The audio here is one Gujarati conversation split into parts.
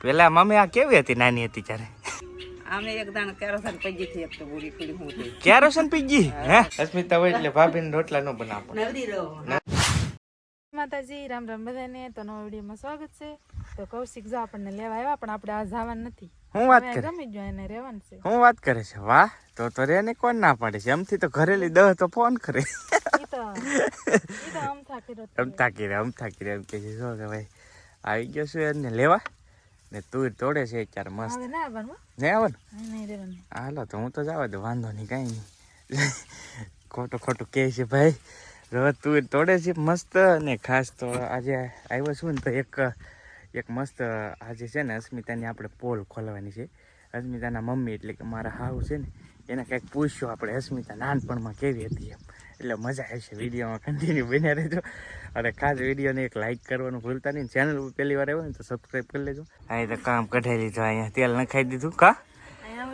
પેલા મમ્મી આ કેવી હતી નાની હતી ત્યારે? આમે એક દાણ કેરોસન પીજી થી એક તો બુરી પીડી હું તે કેરોસન પીજી હે અસ્મિતા હોય એટલે ભાભીને રોટલા નો બનાવો. નવરી રહો માતાજી રામ રામ બધાને. તો નવા વિડીયોમાં સ્વાગત છે. તો કૌશિક જો આપણને લેવા આવ્યા પણ આપણે આ જવાનું નથી. હું વાત કરે ગમી ગયો એને રહેવાનું છે. હું વાત કરે છે? વાહ તો રેને કોણ ના પાડે છે? એમથી તો ઘરેલી 10 તો ફોન કરે. ઈ તો અમથા કરે એમ કે છે જો કે ભાઈ આવી ગયો છું એને લેવા ને તું તોડે છે અત્યારે મસ્ત. હવે ના આવવાનું નહીં આવવાનું? નહીં રહેવાનું. હાલો તો હું તો જવા દઉં, વાંધો નહીં, કાંઈ નહીં. ખોટું કહે છે ભાઈ. રોજ તું તોડે છે મસ્ત. ને ખાસ તો આજે આવ્યો છું ને તો એક મસ્ત આજે છે ને અસ્મિતાની આપણે પોલ ખોલવાની છે. અસ્મિતાના મમ્મી એટલે કે મારા હાવ છે ને એને કંઈક પૂછ્યું આપણે અસ્મિતા નાનપણમાં કેવી હતી એમ. એટલે મજા આવશે. વિડીયોમાં કન્ટિન્યુ બન્યા રહેજો. અને ખાસ વિડીયોને એક લાઇક કરવાનું ભૂલતા નહીં. ચેનલ ઉપર પહેલી વાર આવ્યો ને તો સબસ્ક્રાઈબ કરી લેજો. હા એ તો કામ કઢાઈ લીધું. અહીંયા તેલ નખાઈ દીધું કા?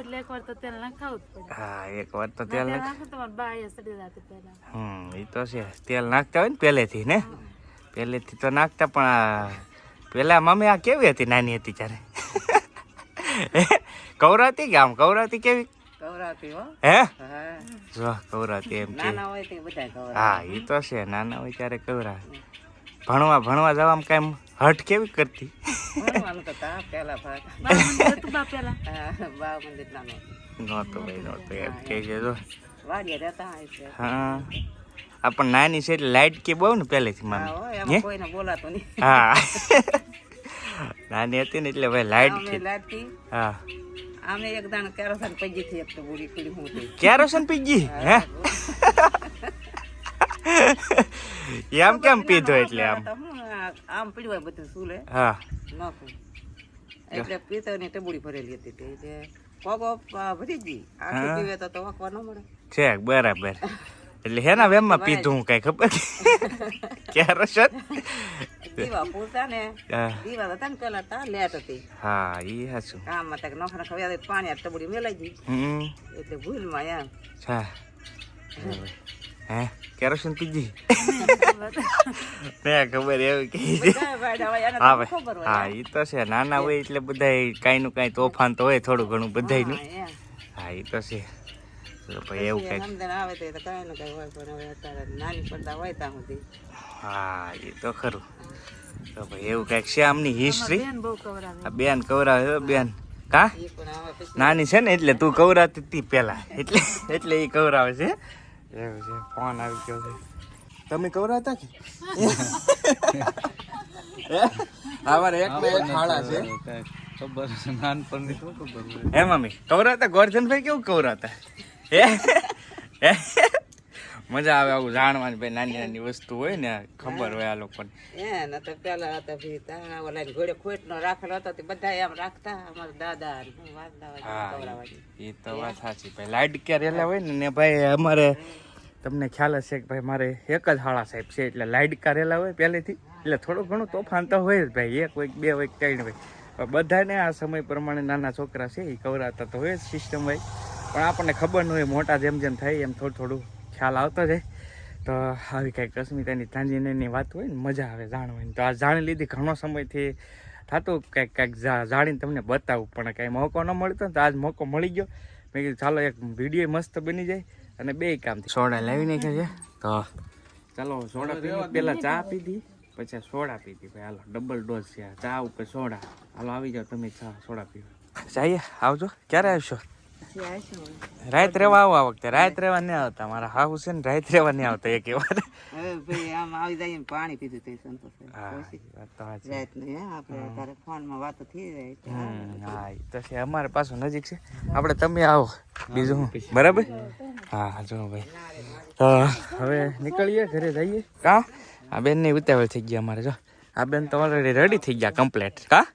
એટલે એકવાર તો તેલ નખાવું જ પડે. હા એકવાર તો તેલ નાખો તમારે બા અહીંયા સડી જાતી પહેલા. એ તો છે. તેલ નાખતા હોય ને પહેલેથી ને, પહેલેથી તો નાખતા. પણ પેલા મમ્મી આ કેવી હતી નાની હતી ત્યારે? કવરાતી કે આમ કવરાતી કેવી? કવરાતી હો. હે હા જો કવરાતી એમ કે. નાના હોય તે બધા કવરા. હા એ તો છે. નાના હોય ત્યારે કવરા. ભણવા જવામાં કાંઈ હટ કેવી કરતી? ભણવાનું તો તા પેલા ભાગ બા મંદિર હતું બા પેલા. બા મંદિર નાનો નહોતું ભાઈ નહોતું એમ કે છે જો. વાડીએ રહેતા હોય છે. હા આ પણ નાની છે એટલે લાઈટ કે બહુ ને પહેલેથી હા મમ્મી. હો એમાં કોઈને બોલાતો નહીં. હા નાની હતી ને એટલે ભાઈ લાઈટ આમે છે. લાડતી હા આમે એક દાણ કેરોસન પીજી થી એક તો બુરી પીડી હું તે કેરોસન પીજી હે? એમ કેમ પીધો એટલે આમ? આમ પીડ્યું હોય બધું સુલે હા નાખું એટલે પીતો ની ટબુડી ભરેલી હતી તે એટલે પગો ભરી ગઈ. આખી પીવે તો વાંકવા ન મળે. છે બરાબર. એટલે હેના વેમમાં પીધું હું કઈ ખબર કેરોસન? દીવા પૂરતા ને હા દીવા હતા ને પેલા તા લેટ હતી હા ઈ હાચું. કામમાં તક નોખા ખવ્યા પાણી આ ટબુડી મેલાઈ ગઈ એટલે ભૂલમાં એમ હા હે કેરોસન પીજી ને ખબર એવું કે બધા ભાઈ હવે એને હા તો ભાઈ ખબર હોય હા ઈ તો છે. નાના હોય એટલે બધા કાંઈ નું કાંઈ તોફાન તો હોય થોડું ઘણું બધાયનું. હા, એમ. હા ઈ તો છે. તો ભાઈ એવું કઈ સમજણ આવે તો કઈ ને કઈ હોય પણ હવે અત્યારે નાની પડતા હોય ત્યાં સુધી હા એ તો ખરું. તો ભાઈ એવું કઈક છે આમની હિસ્ટ્રી. બેન બહુ કવરાવે. આ બેન કવરાવે બેન કા એ પણ હવે પછી નાની છે ને એટલે તું કવરાતી હતી પેલા એટલે એ કવરાવે છે. એવું છે. ફોન આવી ગયો છે. તમે કવરાતા કે? અમારે એક ને એક ખાડા છે. ખબર છે નાનપણની શું ખબર હોય. હે મમ્મી કવરાતા? ગોરધનભાઈ કેવું કવરાતા? હે મજા આવે આવું જાણવાની. ભાઈ નાની નાની વસ્તુ હોય ને ખબર હોય આ લોકોને. ન તો પેલા હતા ભી તા ઓલા ઘોડે ખોટ નો રાખેલો હતો તે બધા એમ રાખતા અમારા દાદા હા એ તો વાત સાચી. ભાઈ લાઈટ ક્યાં રેલા હોય ને ભાઈ અમારે તમને ખ્યાલ હશે કે ભાઈ મારે એક જ હાળા સાહેબ છે એટલે લાઈટ કા રેલા હોય પહેલેથી એટલે થોડું ઘણું તોફાન તો હોય જ ભાઈ. એક હોય બે હોય ત્રણ હોય બધાને આ સમય પ્રમાણે નાના છોકરા છે એ કવરાતા તો હોય જ સિસ્ટમ ભાઈ. પણ આપણને ખબર ન હોય મોટા જેમ જેમ થાય એમ થોડું ખ્યાલ આવતો જાય. તો આવી કાંઈક અસ્મિતાની તાંજીની વાત હોય ને મજા આવે જાણવાની. તો આ જાણી લીધી. ઘણો સમયથી થતું કાંઈક જાણીને તમને બતાવું પણ કાંઈ મોકો ન મળતો ને તો આજ મોકો મળી ગયો. મેં કીધું ચાલો એક વિડીયો મસ્ત બની જાય અને બે કામથી સોડા લાવી નાખ્યા છે. તો ચાલો સોડા પીધી. પહેલાં ચા પીધી પછી સોડા પીધી. ભાઈ હાલો ડબલ ડોઝ છે ચા ઉપર સોડા. હાલો આવી જાઓ તમે ચા સોડા પીવા. જઈએ આવજો. ક્યારે આવશો? રાત રહેવા આવો. આ વખતે રાત રહેવા નહીં આવતા. મારા હાઉસ છે ને રાત રહેવા નહીં આવતા એક વાર. હવે ભાઈ આમ આવી જાય ને પાણી પીધું તે સંતોષ હા વાત તો સાચી. રાત ને આપણે તારે ફોન માં વાતો થઈ જાય હા એ તો છે. અમારે પાછું નજીક છે. આપણે તમે આવો બીજું શું બરાબર. હા જો ભાઈ તો હવે નીકળીએ ઘરે જઈએ. કા આ બેન ની ઉતાવળ થઈ ગયા અમારે. જો આ બેન તો ઓલરેડી રેડી થઈ ગયા કમ્પ્લેટ. કા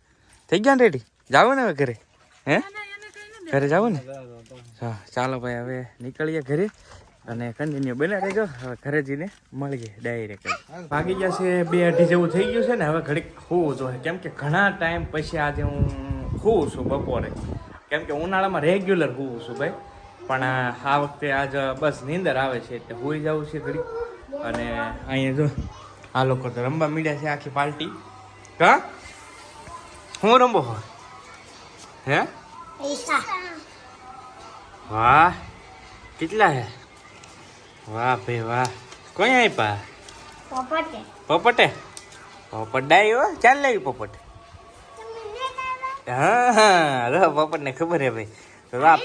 થઈ ગયા ને રેડી? જાવ ને હવે ઘરે? હે ઘરે જાવ ને? હા ચાલો ભાઈ હવે નીકળીએ ઘરે અને કન્ટિન્યુ બના રહેજો. હવે ઘરે જઈને મળીએ ડાયરેક્ટ. ભાગી ગયા છે 2-2:30 જેવું થઈ ગયું છે ને. હવે ઘડીક હોવું જોઈએ કેમ કે ઘણા ટાઈમ પછી આજે હું હોઉં છું બપોરે. કેમ કે ઉનાળામાં રેગ્યુલર હોઉં છું ભાઈ. પણ આ વખતે આજ બસ નીંદર આવે છે એટલે હોઈ જવું છે ઘડીક. અને અહીંયા જો આ લોકો તો રમવા મીડ્યા છે આખી પાર્ટી. કા હું રમવો હોય હે વાહ કેટલા હે વાહ ભાઈ વાહ કોઈ આપ્યા પોપટે પોપટ ડાઈ હો ચાલ લેવી પોપટ હા પોપટ ને ખબર હે ભાઈ વાહ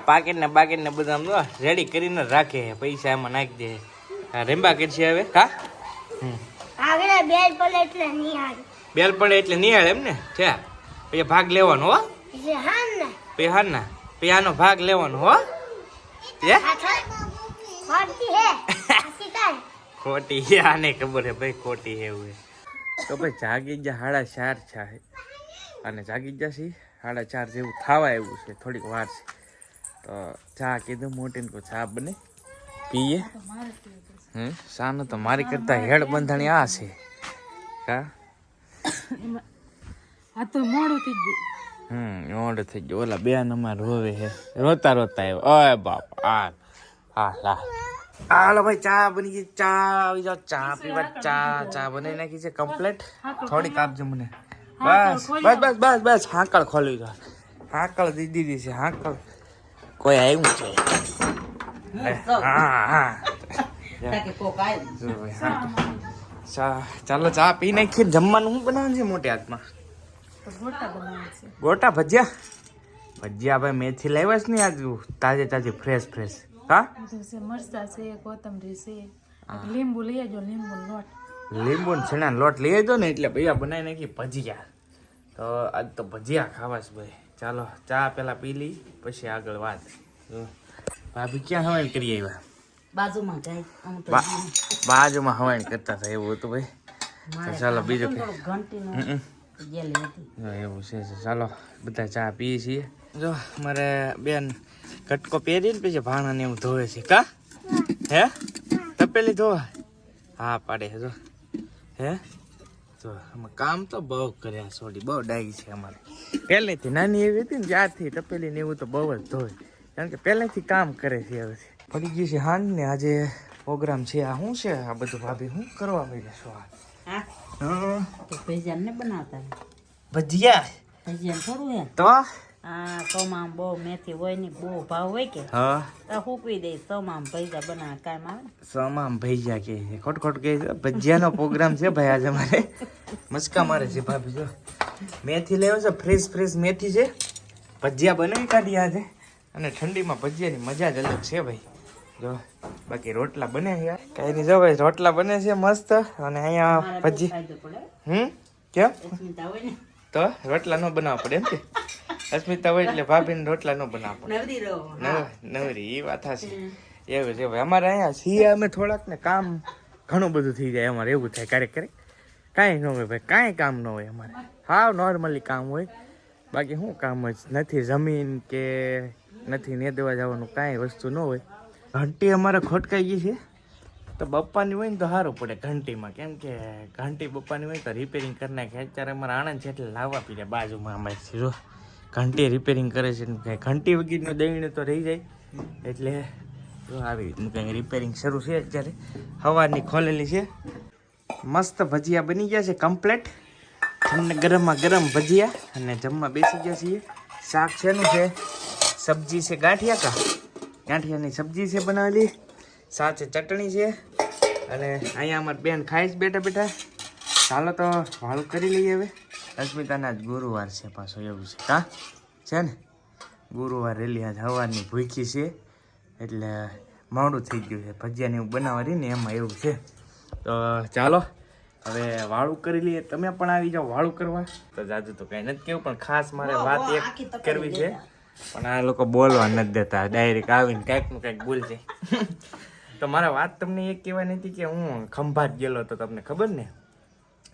પાકેટ ને બધા આમ રેડી કરીને રાખે પૈસા એમાં નાખી દે રેમ્બા કે છે હવે હા બેલ પડે એટલે નિહાળ એમ ને છે પછી ભાગ લેવાનો હો પછી હારના પછી આનો ભાગ લેવાનો હો ખોટી હે આને ખબર હે ભાઈ ખોટી હે એવું તો ભાઈ જાગી ગયા 4:30 છે અને જાગી ગયા છે 4:30 જેવું થવા એવું છે થોડીક વાર છે તો ચા કીધું મોટીને કો ચા બને પીએ સાનું તો મારી કરતા હેડ બંધાણી આ છે કા આ તો મોડું થઈ ગયું મોડું થઈ ગયું ઓલા બેન અમાર રોવે હે રોતા આવ્યો ઓય બાપ હાલો ભાઈ ચા બની ગઈ ચા આવી જાઓ ચા પીવા ચા બનાવી નાખી છે કમ્પ્લીટ થોડીક આપજો મને બસ હાંકળ ખોલી દો હાંકળ દીધી છે હાંકળ કોઈ આવ્યું છે ચાલો ચા પી નાખીએ જમવાનું શું બનાવવાનું છે મોટી હાથમાં ગોટા ભજીયા ભાઈ મેથી લાવ્યા છે ને આજ તાજે ફ્રેશ હા મરચા છે કોથમરી છે લીંબુ લઈ આવજો લીંબુ ને છેણા લોટ લઈ આવજો ને એટલે ભૈયા બનાવી નાખી ભજીયા તો આજ તો ભજીયા ખાવા છે ભાઈ ચાલો ચા પેલા પી લઈ પછી આગળ વાત ભાભી ક્યાં હવાઈ કરી આવ્યા બાજુમાં હવાઈ કરતા હતા એવું હતું ભાઈ ચાલો બીજું એવું છે ચાલો બધા ચા પીએ છીએ જો મારે બેન કટકો પહેરીને પછી ભાણા ને એવું ધોવે છે કા હે તપેલી ધોવા હા પાડે જો હે તો અમે કામ તો બહુ કર્યા સોડી બહુ ડાઈ છે અમારે પહેલેથી નાની એવી હતી ને ત્યારથી તપેલી ને એવું તો બહુ જ ધોવે કારણ કે પહેલેથી કામ કરે છે હવે પડી ગયું છે હાન ને આજે પ્રોગ્રામ છે આ શું છે આ બધું ભાભી શું કરવા માંગે છો ભજીયા તો સોમાં બહુ મેથી હોય ને બહુ ભાવ હોય કે હુકવી દે સોમાં ભૈજા બનાવે કામ આવે સોમાં ભૈજા કે છે ખોટ કે છે ભજીયાનો પ્રોગ્રામ છે ભાઈ આજે અમારે મસ્કા મારે છે ભાભી જો મેથી લેવો છે ફ્રેશ મેથી છે ભજીયા બનાવી કાઢી આજે અને ઠંડીમાં ભજીયાની મજા જ અલગ છે ભાઈ જો બાકી રોટલા બને છે કઈ નહીં જો ભાઈ રોટલા બને છે મસ્ત અને અહીંયા ભજી કેમ તો રોટલા ન બનાવવા પડે એમ કે અસ્મિતા હોય એટલે ભાભીને રોટલા ન બનાવવા પડે નવરી એ વાત છે એવું છે ભાઈ અમારે અહીંયા છીએ અમે થોડાક ને કામ ઘણું બધું થઈ જાય અમારે એવું થાય ક્યારેક કાંઈ ન હોય ભાઈ કાંઈ કામ ન હોય અમારે હાવ નોર્મલી કામ હોય બાકી શું કામ જ નથી જમીન કે નથી નેદવા જવાનું કાંઈ વસ્તુ ન હોય ઘંટી અમારે ખોટકાઈ ગઈ છે તો બપ્પાની હોય ને તો સારું પડે ઘંટીમાં કેમ કે ઘંટી બપ્પાની હોય તો રિપેરિંગ કરી નાખે અત્યારે અમારે આણંદ છે એટલે લાવવા પીડે બાજુમાં અમારે જો ઘંટી રિપેરિંગ કરે છે ઘંટી વગીરનું દઈને તો રહી જાય એટલે જો આવી રીતનું કંઈ રિપેરિંગ શરૂ છે અત્યારે સવારની ખોલેલી છે મસ્ત ભજીયા બની ગયા છે કમ્પ્લેટ ગરમમાં ગરમ ભજીયા અને જમવા બેસી ગયા છીએ શાક શેનું છે સબ્જી છે ગાંઠિયાની સબ્જી છે બનાવેલી સાથે ચટણી છે અને અહીંયા અમારે બેન ખાઈ જ બેઠા ચાલો તો વાળું કરી લઈએ હવે અસ્મિતાના જ ગુરુવાર છે પાછો એવું છે કા છે ને ગુરુવાર રેલી આજ સવારની ભૂખી છે એટલે મોડું થઈ ગયું છે ભજીયાને એવું બનાવવા રહી ને એમાં એવું છે તો ચાલો હવે વાળું કરી લઈએ તમે પણ આવી જાઓ વાળું કરવા તો જાજુ તો કાંઈ નથી કેવું પણ ખાસ મારે વાત એક કરવી છે પણ આ લોકો બોલવા નથી દેતા ડાયરેક્ટ આવીને કાંઈકનું કાંઈક બોલશે તો મારે વાત તમને એ કહેવાની હતી કે હું ખંભાત ગયેલો તો તમને ખબર ને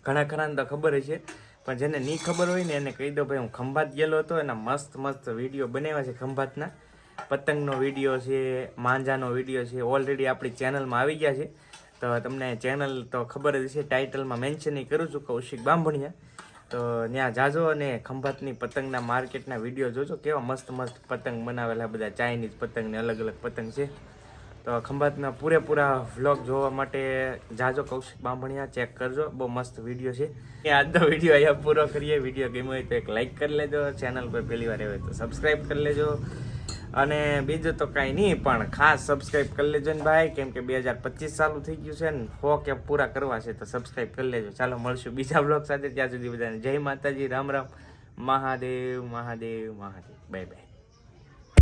ઘણા ખરાને તો ખબર છે પણ જેને નહીં ખબર હોય ને એને કહી દો ભાઈ હું ખંભાત ગયેલો હતો એના મસ્ત વિડીયો બનાવ્યા છે ખંભાતના પતંગનો વિડીયો છે માંજાનો વિડીયો છે ઓલરેડી આપણી ચેનલમાં આવી ગયા છે તો તમને ચેનલ તો ખબર જ છે ટાઇટલમાં મેન્શન કરું છું કૌશિક બાંભણિયા તો ત્યાં જાજો અને ખંભાતની પતંગના માર્કેટના વિડીયો જોજો કેવા મસ્ત પતંગ બનાવેલા બધા ચાઇનીઝ પતંગ ને અલગ અલગ પતંગ છે તો ખંભાતના પૂરેપૂરા વ્લોગ જોવા માટે જાજો કૌશિક બામણિયા ચેક કરજો, બહુ મસ્ત વિડીયો છે. આજનો વિડીયો અહીંયા પૂરો કરીએ. વિડીયો ગમ્યો હોય તો એક લાઈક કરી લેજો, ચેનલ પર પહેલી વાર આવે તો સબસ્ક્રાઈબ કરી લેજો, અને બીજું તો કાંઈ નહીં પણ ખાસ સબસ્ક્રાઈબ કરી લેજો ને ભાઈ, કેમ કે 2025 ચાલુ થઈ ગયું છે ને 100 કે પૂરા કરવા છે, તો સબસ્ક્રાઈબ કરી લેજો. ચાલો મળશું બીજા બ્લોગ સાથે, ત્યાં સુધી બધાને જય માતાજી, રામ રામ, મહાદેવ મહાદેવ મહાદેવ, બાય બાય.